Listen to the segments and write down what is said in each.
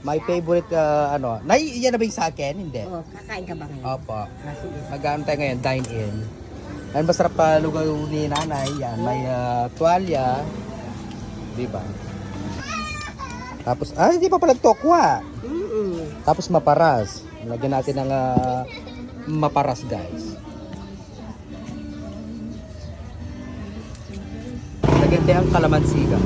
My favorite, ano. Yan na ba yung sa akin? Hindi. Oh, kakain ka ba ngayon? Opo. Sige. Mag-ano tayo ngayon? Dine-in. Yan, masarap pa lugaw ni nanay. Yan, may tuwalya. Diba? Tapos, hindi pa pala tokwa. Tapos maparas. Lagyan natin ng maparas, guys. Lagyan tayo ang kalamansiga.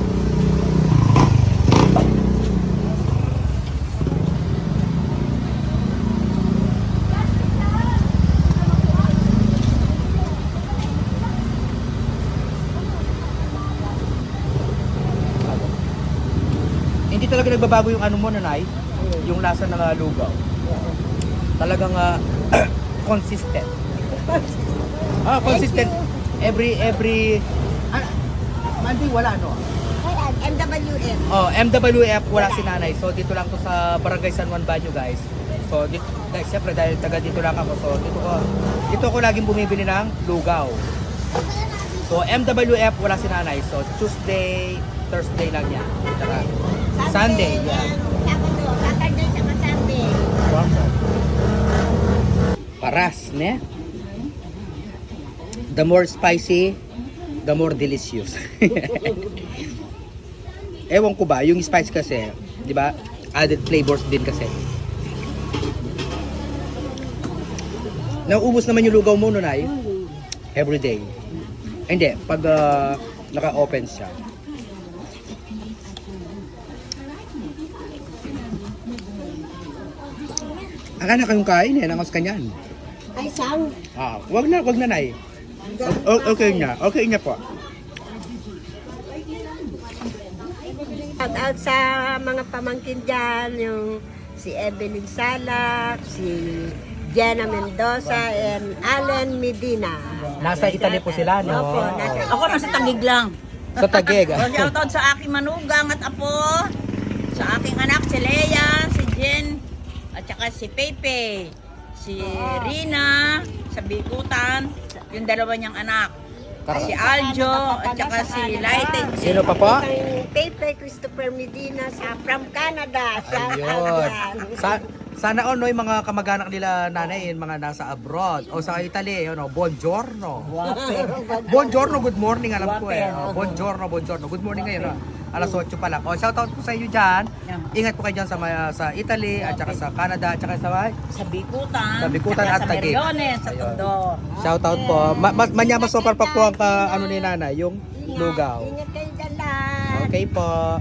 Hindi talaga nagbabago yung ano mo, nanay. Yung lasa ng lugaw. Talagang consistent. Consistent. Every Monday wala, no? Ayan, MWF. MWF wala si nanay. So dito lang to sa Barangay San Juan Banyo, guys. So dito, guys, syempre dahil taga dito lang ako. So dito ako laging bumibili ng lugaw. So MWF wala si nanay. So Tuesday, Thursday lang yan. Tsaka Sunday, yan. Sabado, Saturday sa Sunday. Paras, ne? The more spicy, the more delicious. Ewan ko ba, yung spice kasi, di ba? Added flavors din kasi. Nauubos naman yung lugaw mo, Nunay? Everyday. Hindi, pag naka-open siya. Akala na kayong kain eh, nangos ka niyan. Ay, sang. Wag na, Nay. Okay na po. Shout out sa mga pamangkin dyan, yung si Evelyn Salak, si Jenna Mendoza, and Allen Medina. Nasa Italy po sila, no? Opo, Ako nasa Taguig lang. Sa Taguig. Shoutout sa aking manugang at apo, sa aking anak si Lea, si Jen, at saka si Pepe, si Rina, sa Bikutan, yung dalawa niyang anak. Si Aljo, at saka si Lighted. Sino pa po? Ang Pepe Christopher Medina from Canada. Shout out Ayun. dyan. Sana all no, yung mga kamag-anak nila nanay, yung mga nasa abroad o sa Italy, no, buongiorno. Buongiorno, good morning, alam ko eh. Buongiorno. Good morning ngayon. Alas 8 pa lang. Shoutout po sa inyo diyan. Ingat po kayo diyan sa Italy at saka sa Canada at saka Sa Bikutan, Sa Bikutan saka at sa Taguig. Meriones, sa Tondo. Shoutout po. Manyaman super pa po ang ano ni nanay, yung lugaw. Ingat kayo dyan lahat. Okay po.